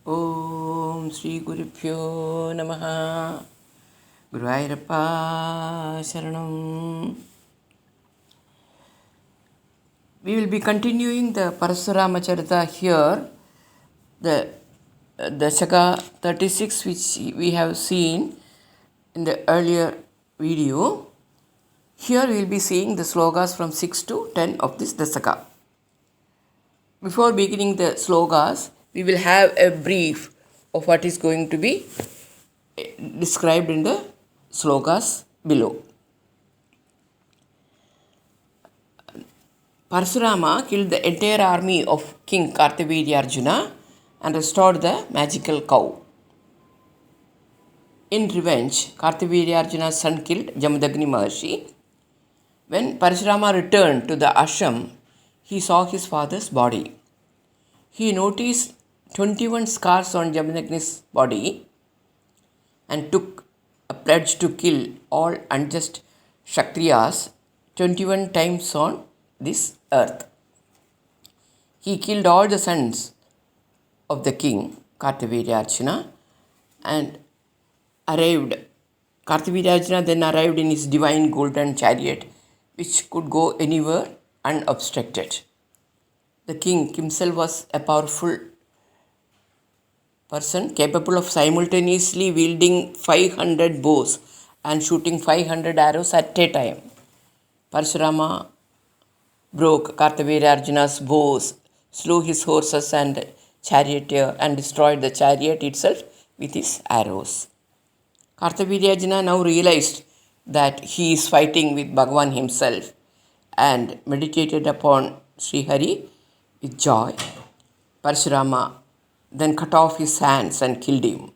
Om Sri Gurubhyo Namaha. Guruvayurappa Sharanam. We will be continuing the Parasurama Charita here, the Dashaka 36, which we have seen in the earlier video. Here we will be seeing the slokas from 6 to 10 of this Dasaka. Before beginning the slokas, we will have a brief of what is going to be described in the slokas below. Parshurama killed the entire army of King Kartavirya and restored the magical cow. In revenge, Kartavirya's son killed Jamadagni Maharshi. When Parshurama returned to the ashram, he saw his father's body. He noticed 21 scars on Jamadagni's body and took a pledge to kill all unjust Kshatriyas 21 times on this earth. He killed all the sons of the king, Kartavirya and Kartavirya then arrived in his divine golden chariot, which could go anywhere unobstructed. The king himself was a powerful person capable of simultaneously wielding 500 bows and shooting 500 arrows at a time. Parshurama broke Kartavirya's bows, slew his horses and charioteer, and destroyed the chariot itself with his arrows. Kartavirya now realized that he is fighting with Bhagavan himself and meditated upon Sri Hari with joy. Parshurama then cut off his hands and killed him.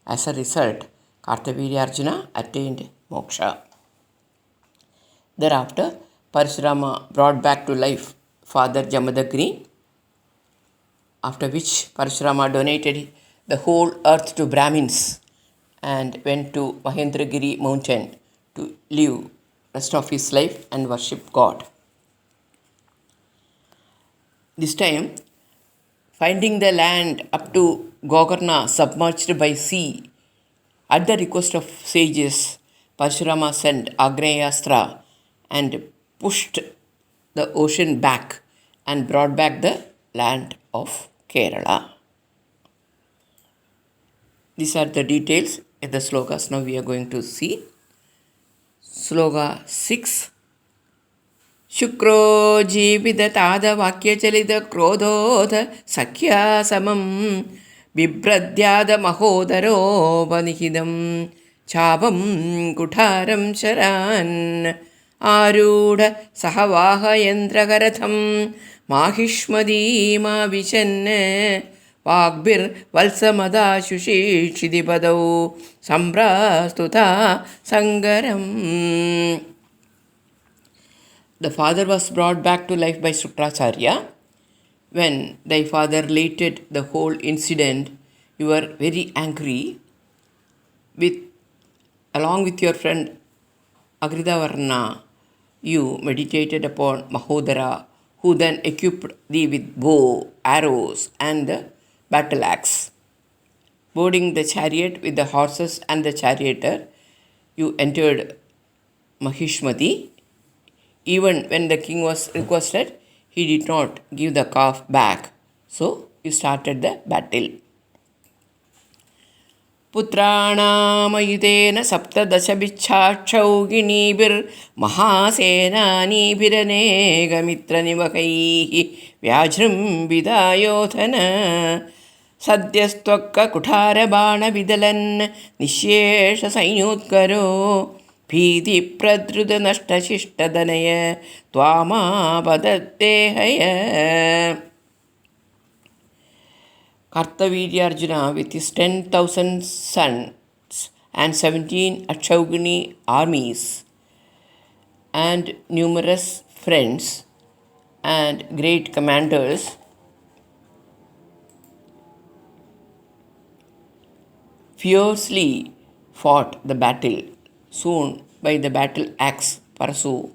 As a result, Kartavirya attained moksha. Thereafter, Parshurama brought back to life Father Jamadagni, after which Parshurama donated the whole earth to Brahmins and went to Mahendragiri mountain to live rest of his life and worship God. This time, finding the land up to Gokarna submerged by sea, at the request of sages, Parshurama sent Agrayastra and pushed the ocean back and brought back the land of Kerala. These are the details in the slokas. Now we are going to see Sloka 6. Shukro Jividata Vakyachalita Krododha Sakya Samam Vibhradyada Mahodaro Vanihidam Chavam Kutaram Sharan Arudha Sahavaha Yendragaratham Mahishmadi Mavishan Vagbir Valsamada Shushi Chidipado Sambrastuta Sangaram. The father was brought back to life by Shukracharya. When thy father related the whole incident, you were very angry. Along with your friend Agridavarna, you meditated upon Mahodara, who then equipped thee with bow, arrows, and the battle axe. Boarding the chariot with the horses and the charioteer, you entered Mahishmati. Even when the king was requested, he did not give the calf back. So you started the battle. Putranāmayutena saptadashabichākshauginiਭir mahasenānibhiranegamitranivakai vyajram vidayothana sadyastvakka kuthara bana vidalan nishyesha sainyutkaro Phidi pradruda nashta shishta danaya tvama padattehaya. Kartavirya with his 10,000 sons and 17 Akshaugini armies and numerous friends and great commanders fiercely fought the battle. Soon, by the battle axe, Parasu,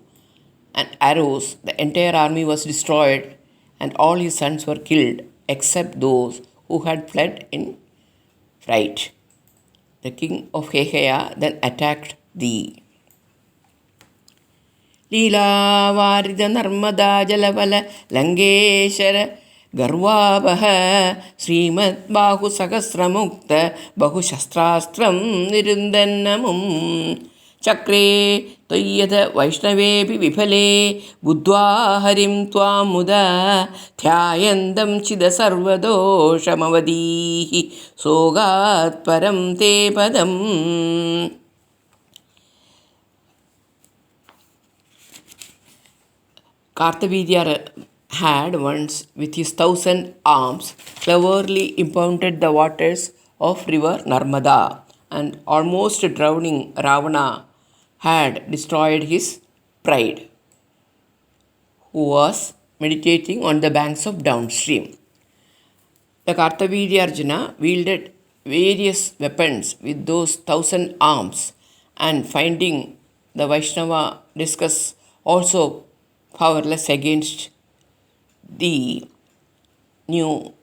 and arrows, the entire army was destroyed and all his sons were killed except those who had fled in fright. The king of Heheya then attacked thee. लीलावारिद Narmada जलवल लंगेशर गर्वावह श्रीमद्बाहुसहस्रमुक्त बहुशस्त्रास्त्रं निरुन्दन्नमुं चक्रे त्वय्यद वैष्णवेऽपि विफले बुद्ध्वा हरिं त्वां मुदा ध्यायन्तं चिद सर्वदोषमवधीः सोगात् परं ते पदम्. Kartavirya had once, with his 1,000 arms, cleverly impounded the waters of river Narmada, and almost drowning Ravana had destroyed his pride, who was meditating on the banks of downstream. The Kartavirya Arjuna wielded various weapons with those 1,000 arms, and finding the Vaishnava discus also powerless against thee, knew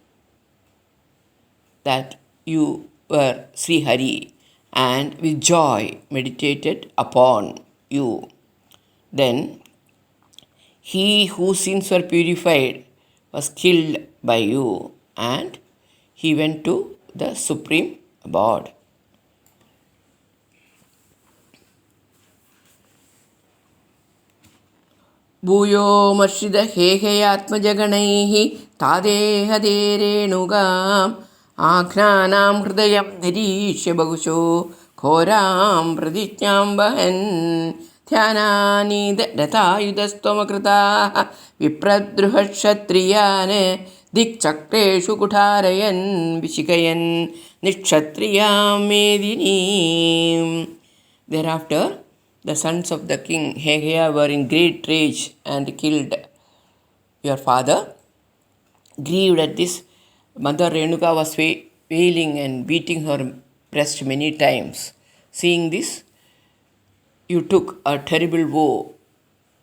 that you were Sri Hari, and with joy meditated upon you. Then he whose sins were purified was killed by you, and he went to the supreme abode. भूयो मर्षिद हेहयात्मजगणैः तादेहदे रेणुगाम् आघ्नानां हृदयं निरीक्ष्य बहुशो घोरां प्रतिज्ञां वहन् ध्यानानीदरतायुधस्त्वमकृताः विप्रद्रुहक्षत्रियान् दिक्चक्रेषु कुठारयन् विशिखयन् निक्षत्रियां मेदिनीम्. Thereafter, the sons of the king Heheya were in great rage and killed your father. Grieved at this, Mother Renuka was wailing and beating her breast many times. Seeing this, you took a terrible vow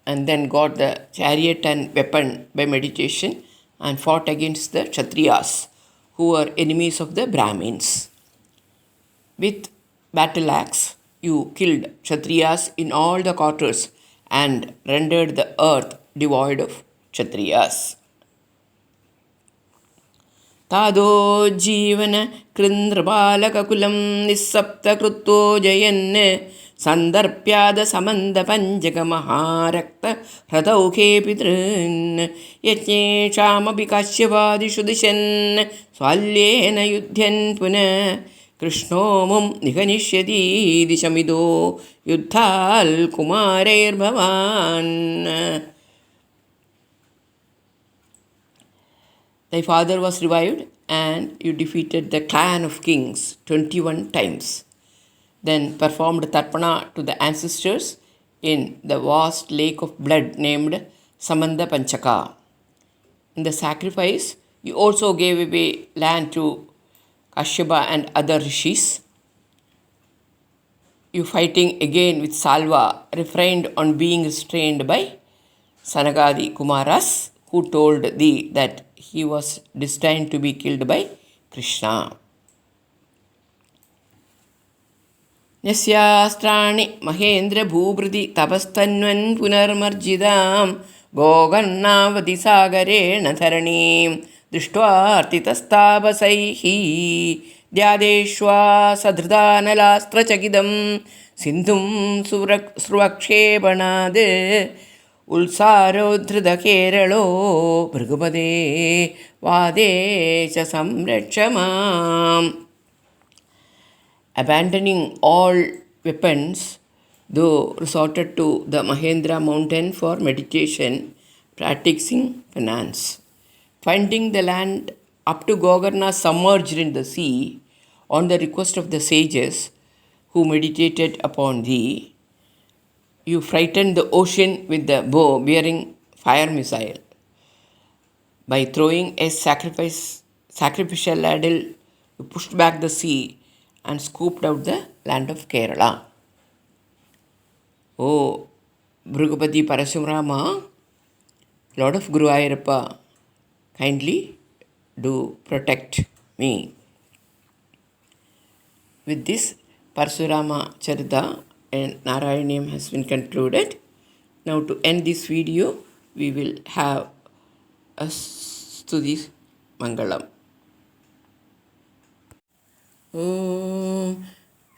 and then got the chariot and weapon by meditation and fought against the Kshatriyas, who were enemies of the Brahmins. With battle axe, you killed Kshatriyas in all the quarters and rendered the earth devoid of Kshatriyas. तादोज्जीवन कृन्द्रबालककुलं निस्सप्तकृतो जयन् सन्दर्प्यादसमन्दपञ्जकमहारक्तह्रदौखे पितॄन् यज्ञेषामपि काश्यपादिषु दिशन् स्वाल्येन युध्यन् पुनः कृष्णो मुं निहनिष्यति दिशमिदो युद्धाल् कुमारैर्भवान्. Thy father was revived, and you defeated the clan of kings 21 times. Then performed Tarpana to the ancestors in the vast lake of blood named Samanda Panchaka. In the sacrifice, you also gave away land to Kashyapa and other rishis. You, fighting again with Salva, refrained on being restrained by Sanagadi Kumaras, who told thee that he was destined to be killed by Krishna. Yasyastrani Mahendra Bhubriti Tapasthanvan Punarmarjidam Gogannavati Sagarena Tharanim Drishtvartitastabasaihi Dyadeshwa Sadhridanalastrachakidam Sindhum Sruvakshepanade Ulsarodhrida Keralo Bhrigupade Vadesha Samrachamam. Abandoning all weapons, though resorted to the Mahendra mountain for meditation, practicing penance. Finding the land up to Gokarna submerged in the sea, on the request of the sages who meditated upon thee, you frightened the ocean with the bow bearing fire missile. By throwing a sacrificial ladle, you pushed back the sea and scooped out the land of Kerala. Oh, Bhrigupati Parashurama, Lord of Guruvayurappa, kindly do protect With this, Parshurama Charita and Narayaniam has been concluded. Now to end this video, we will have a Stuti Mangalam. Om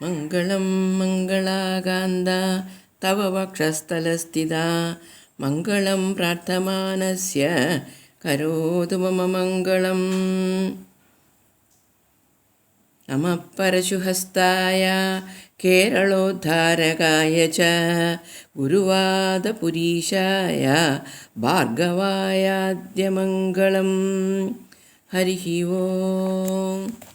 Mangalam Mangalaganda Tava Vakshasthalasthida Mangalam Prathamanasya Karotu Mama Mangalam. Namah Parashuhastaya Keralodharakaya cha Guruvadapurisaya Bhargavaya Adyamangalam. Harihi Om.